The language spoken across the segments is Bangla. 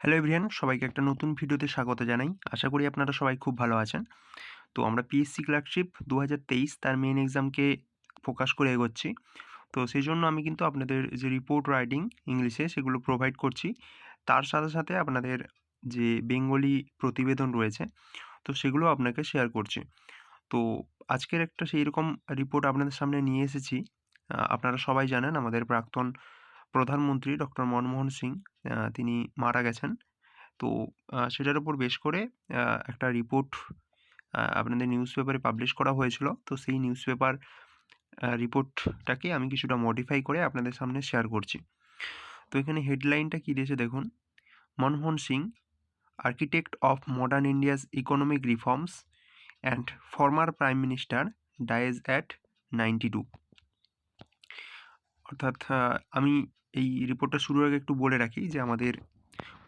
হ্যালো এভরিওয়ান, সবাইকে একটা নতুন ভিডিওতে স্বাগত জানাই। আশা করি আপনারা সবাই খুব ভালো আছেন। তো আমরা পিএসসি ক্লার্কশিপ ২০২৩ তার মেইন এক্সামকে ফোকাস করে এগোচ্ছি। তো সেইজন্য আমি কিন্তু আপনাদের যে রিপোর্ট রাইটিং ইংলিশে সেগুলো প্রোভাইড করছি। তার সাথে, সাথে আপনাদের যে বেঙ্গলি প্রতিবেদন রয়েছে তো সেগুলো আপনাকে শেয়ার করছি। তো আজকের একটা সেইরকম রিপোর্ট আপনাদের সামনে নিয়ে এসেছি। আপনারা সবাই জানেন আমাদের প্রাক্তন প্রধানমন্ত্রী ডক্টর মনমোহন সিং তিনি মারা গেছেন। তো সেটার উপর বেশ করে একটা রিপোর্ট আপনাদের নিউজ পেপারে পাবলিশ করা হয়েছিল। তো সেই নিউজ পেপার রিপোর্টটাকে আমি কিছুটা মডিফাই করে আপনাদের সামনে শেয়ার করছি। তো এখানে হেডলাইনটা কী দিয়েছে দেখুন, Manmohan Singh, architect of modern India's economic reforms and former prime minister dies at 92। অর্থাৎ আমি এই রিপোর্টটা শুরুর আগে একটু বলে রাখি যে আমাদের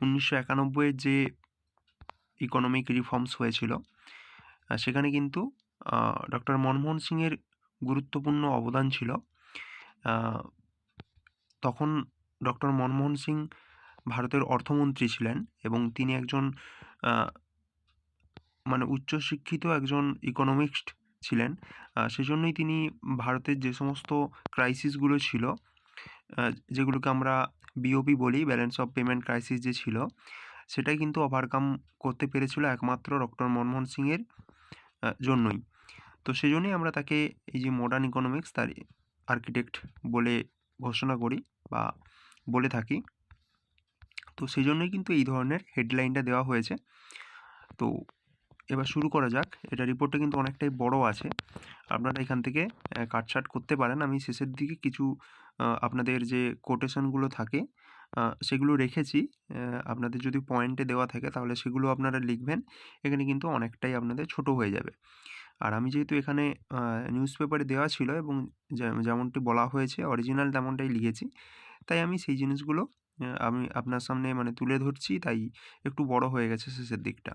1991 এর যে ইকোনমিক রিফর্মস হয়েছিল সেখানে কিন্তু ডক্টর মনমোহন সিংয়ের গুরুত্বপূর্ণ অবদান ছিল। তখন ডক্টর মনমোহন সিং ভারতের অর্থমন্ত্রী ছিলেন এবং তিনি একজন মানে উচ্চশিক্ষিত একজন ইকোনমিস্ট ছিলেন। সেজন্যই তিনি ভারতের যে সমস্ত ক্রাইসিসগুলো ছিল, যেগুলোকে আমরা বিওপি বলি, ব্যালেন্স অফ পেমেন্ট ক্রাইসিস যে ছিল, সেটাই কিন্তু ওভারকাম করতে পেরেছিল একমাত্র ডক্টর মনমোহন সিংয়ের জন্যই। তো সেজন্যই আমরা তাকে এই যে মডার্ন ইকোনমিক্স তার আর্কিটেক্ট বলে ঘোষণা করি বা বলে থাকি। তো সেজন্যই কিন্তু এই ধরনের হেডলাইনটা দেওয়া হয়েছে। তো এবার শুরু করা যাক। এটা রিপোর্টটা কিন্তু অনেকটাই বড় আছে, আপনারা এখান থেকে কাটছাঁট করতে পারেন। আমি শেষের দিকে কিছু আপনাদের যে কোটেশনগুলো থাকে সেগুলো রেখেছি। আপনাদের যদি পয়েন্টে দেওয়া থাকে তাহলে সেগুলো আপনারা লিখবেন। এখানে কিন্তু অনেকটাই আপনাদের ছোট হয়ে যাবে। আর আমি যেহেতু এখানে নিউজ পেপারে দেওয়া ছিল এবং যেমনটি বলা হয়েছে অরিজিনাল তেমনটাই লিখেছি, তাই আমি সেই জিনিসগুলো আমি আপনার সামনে মানে তুলে ধরছি, তাই একটু বড় হয়ে গেছে শেষের দিকটা।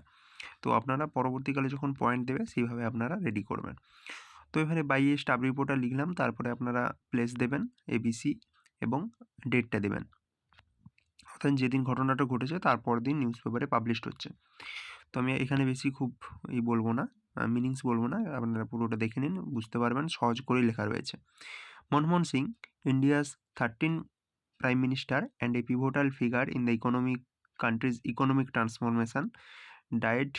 তো আপনারা পরবর্তীকালে যখন পয়েন্ট দেবে সেইভাবে আপনারা রেডি করবেন। তো এখানে বাই স্টাফ রিপোর্টার লিখলাম, তারপরে আপনারা প্লেস দেবেন এবিসি এবং ডেটটা দেবেন। অর্থাৎ যেদিন ঘটনাটা ঘটেছে তারপর দিন নিউজ পেপারে পাবলিশড হচ্ছে। তো আমি এখানে বেশি খুব বলবো না, মিনিংস বলবো না, আপনারা পুরোটা দেখে নিন, বুঝতে পারবেন, সহজ করেই লেখা রয়েছে। Manmohan Singh, India's 13 Prime Minister and a pivotal figure in the country's economic transformation, died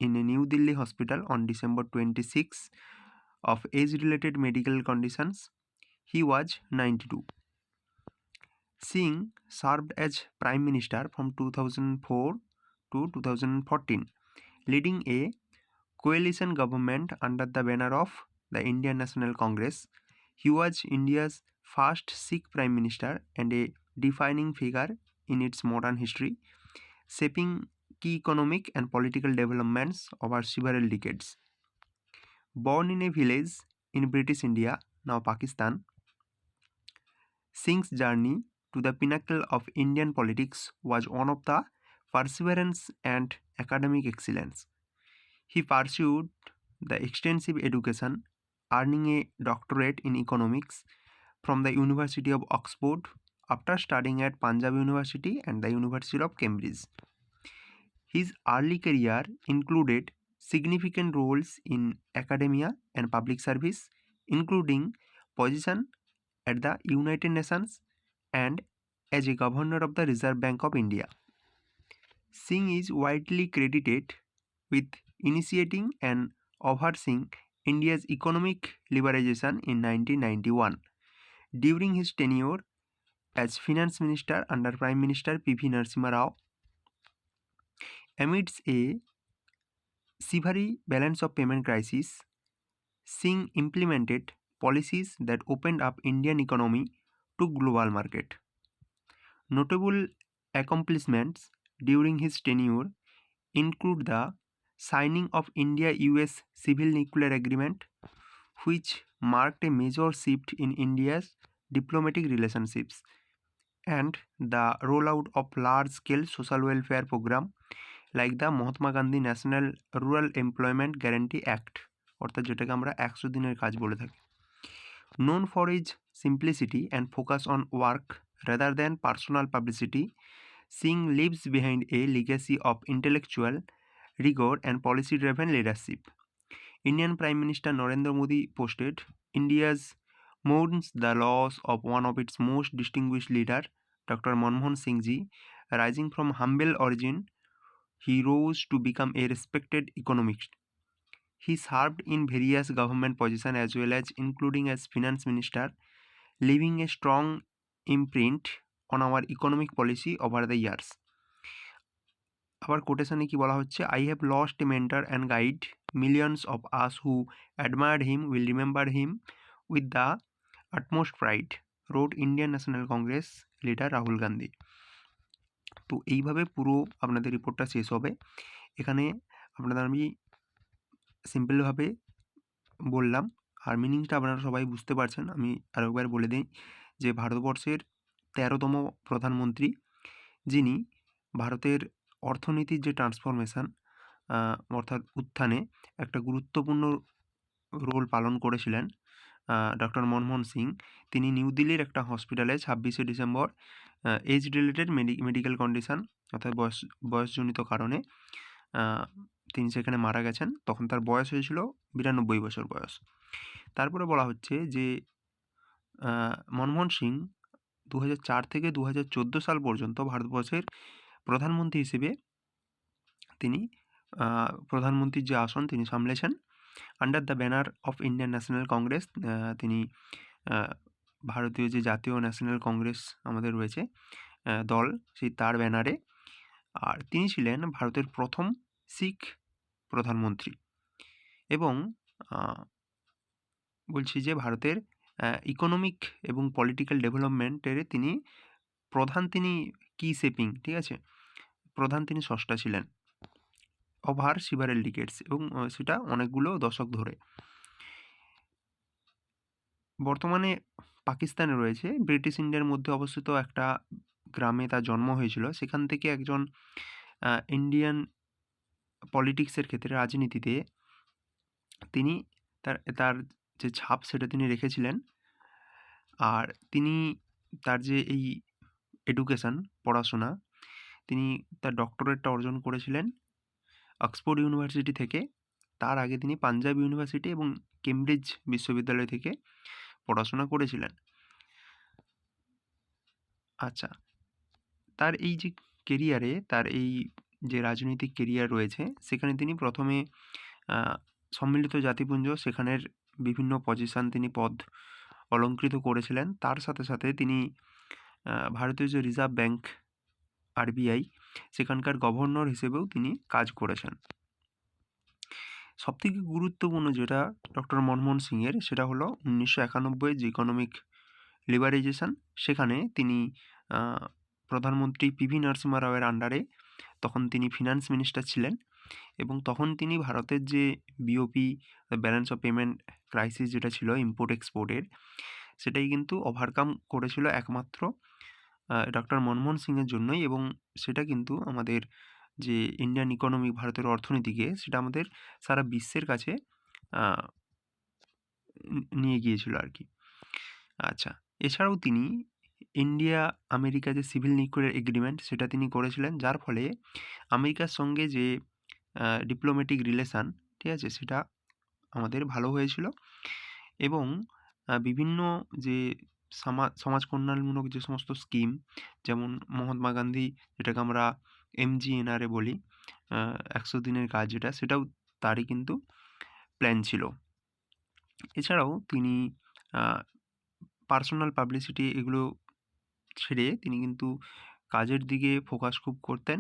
in a New Delhi hospital on December 26 of age-related medical conditions. He was 92. Singh served as Prime Minister from 2004 to 2014, leading a coalition government under the banner of the Indian National Congress. He was India's first Sikh Prime Minister and a defining figure in its modern history, shaping key economic and political developments over several decades. Born in a village in British India, now Pakistan, Singh's journey to the pinnacle of Indian politics was one of the perseverance and academic excellence. He pursued the extensive education, earning a doctorate in economics from the University of Oxford after studying at Punjab University and the University of Cambridge. His early career included significant roles in academia and public service, including position at the United Nations and as a governor of the Reserve Bank of India. Singh is widely credited with initiating and overseeing India's economic liberalization in 1991. During his tenure as finance minister under Prime Minister P.V. Narasimha Rao, amidst a severe balance of payment crisis, Singh implemented policies that opened up Indian economy to global market. Notable accomplishments during his tenure include the signing of India-US Civil Nuclear Agreement, which marked a major shift in India's diplomatic relationships, and the rollout of large-scale social welfare program like the Mahatma Gandhi National Rural Employment Guarantee Act, অর্থাৎ যেটাকে আমরা 100 দিনের কাজ বলে থাকি। Known for its simplicity and focus on work rather than personal publicity, Singh leaves behind a legacy of intellectual rigor and policy-driven leadership. Indian Prime Minister Narendra Modi posted, India's mourns the loss of one of its most distinguished leader, Dr. Manmohan Singh Ji. Rising from humble origin, he rose to become a respected economist. He served in various government positions as well as including as finance minister, leaving a strong imprint on our economic policy over the years. আবার কোটেশনে কি বলা হচ্ছে, I have lost A mentor and guide, millions of us who admired him will remember him with the utmost pride, road Indian National Congress leader Rahul Gandhi. তো এইভাবে পুরো আপনাদের রিপোর্টটা শেষ হবে। এখানে আপনাদের আমি সিম্পলভাবে বললাম, আর মিনিংটা আপনারা সবাই বুঝতে পারছেন। আমি আরেকবার বলে দিই যে ভারতবর্ষের 13তম প্রধানমন্ত্রী, যিনি ভারতের অর্থনীতির যে ট্রান্সফরমেশন অর্থাৎ উত্থানে একটা গুরুত্বপূর্ণ রোল পালন করেছিলেন, ডক্টর মনমোহন সিং। তিনি নিউ দিল্লির একটা হসপিটালে 26শে December age related medical condition অর্থাৎ বয়সজনিত কারণে তিনি সেখানে মারা গেছেন। তখন তার বয়স হয়েছিল 92 বছর বয়স। তারপরে বলা হচ্ছে যে মনমোহন সিং 2004 থেকে 2014 সাল পর্যন্ত ভারতবর্ষের প্রধানমন্ত্রী হিসেবে তিনি প্রধানমন্ত্রীর যে আসন তিনি সামলেছেন। Under the banner of Indian National Congress, তিনি ভারতীয় যে জাতীয় ন্যাশনাল কংগ্রেস আমাদের রয়েছে দল, সেই তার ব্যানারে। আর তিনি ছিলেন ভারতের প্রথম শিখ প্রধানমন্ত্রী। এবং বলছি যে ভারতের ইকোনমিক এবং পলিটিক্যাল ডেভেলপমেন্টের তিনি শেপিং, ঠিক আছে, প্রধান তিনি স্রষ্টা ছিলেন ওভার সিভারেল ডিকেডস, এবং সেটা অনেকগুলো দশক ধরে। বর্তমানে পাকিস্তানে রয়েছে, ব্রিটিশ ইন্ডিয়ার মধ্যে অবস্থিত একটা গ্রামে তার জন্ম হয়েছিল। সেখান থেকে একজন ইন্ডিয়ান পলিটিক্সের ক্ষেত্রে, রাজনীতিতে তিনি তার যে ছাপ সেটা তিনি রেখেছিলেন। আর তিনি তার যে এই এডুকেশন, পড়াশোনা, তিনি তার ডক্টরেটটা অর্জন করেছিলেন অক্সফোর্ড ইউনিভার্সিটি থেকে। তার আগে তিনি পাঞ্জাব ইউনিভার্সিটি এবং কেমব্রিজ বিশ্ববিদ্যালয় থেকে পড়াশোনা করেছিলেন। আচ্ছা, তার এই যে কেরিয়ারে, তার এই যে রাজনৈতিক কেরিয়ার রয়েছে, সেখানে তিনি প্রথমে সম্মিলিত জাতিপুঞ্জ, সেখানের বিভিন্ন পজিশন তিনি পদ অলঙ্কৃত করেছিলেন। তার সাথে সাথে তিনি ভারতীয় যে রিজার্ভ ব্যাংক আরবিআই, সেখানকার গভর্নর হিসেবেও তিনি কাজ করেছেন। সবথেকে গুরুত্বপূর্ণ যেটা ডক্টর মনমোহন সিংয়ের, সেটা হলো 1991 যে ইকোনমিক লিবারাইজেশন, সেখানে তিনি প্রধানমন্ত্রী পিভি নরসিম্হা রাওয়ের আন্ডারে, তখন তিনি ফিনান্স মিনিস্টার ছিলেন, এবং তখন তিনি ভারতের যে BOP, balance of payment crisis যেটা ছিল ইম্পোর্ট এক্সপোর্টের, সেটাই কিন্তু ওভারকাম করেছিল একমাত্র ডক্টর মনমোহন সিংয়ের জন্যই। এবং সেটা কিন্তু আমাদের যে ইন্ডিয়ান ইকোনমি, ভারতের অর্থনীতিকে, সেটা আমাদের সারা বিশ্বের কাছে নিয়ে গিয়েছিল আর কি। আচ্ছা, এছাড়াও তিনি ইন্ডিয়া আমেরিকা যে সিভিল নিউক্লিয়ার এগ্রিমেন্ট, সেটা তিনি করেছিলেন, যার ফলে আমেরিকার সঙ্গে যে ডিপ্লোম্যাটিক রিলেশান, ঠিক আছে, সেটা আমাদের ভালো হয়েছিল। এবং বিভিন্ন যে সমাজ কল্যাণমূলক যে সমস্ত স্কিম, যেমন মহাত্মা গান্ধী, যেটাকে আমরা MGNRA বলি, 100 দিনের কাজ, যেটা, সেটাও তারই কিন্তু প্ল্যান ছিল। এছাড়াও তিনি পার্সোনাল পাবলিসিটি এগুলো ছেড়ে তিনি কিন্তু কাজের দিকে ফোকাস খুব করতেন,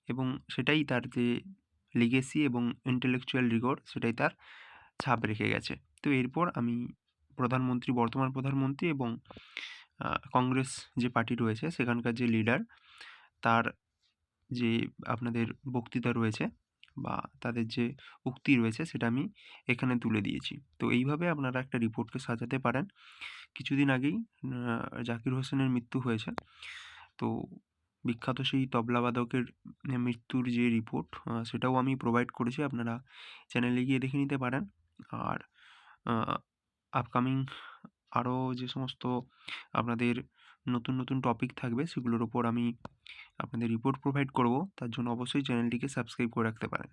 এবং সেটাই তার যে লিগেসি এবং ইন্টেলেকচুয়াল রিগর, সেটাই তার ছাপ রেখে গেছে। তো এরপর আমি বর্তমান প্রধানমন্ত্রী এবং কংগ্রেস যে পার্টি রয়েছে সেখানকার যে লিডার, তার যে আপনাদের বক্তৃতা রয়েছে বা তাদের যে উক্তি রয়েছে, সেটা আমি এখানে তুলে দিয়েছি। তো এইভাবে আপনারা একটা রিপোর্টকে সাজাতে পারেন। কিছুদিন আগেই জাকির হোসেনের মৃত্যু হয়েছে, তো বিখ্যাত সেই তবলাবাদকের মৃত্যুর যে রিপোর্ট, সেটাও আমি প্রোভাইড করেছি, আপনারা চ্যানেলে গিয়ে দেখে নিতে পারেন। আর আপকামিং আরও যে সমস্ত আপনাদের নতুন নতুন টপিক থাকবে সেগুলোর উপর আমি আপনাদের রিপোর্ট প্রোভাইড করব। তার জন্য অবশ্যই চ্যানেলটিকে সাবস্ক্রাইব করে রাখতে পারেন।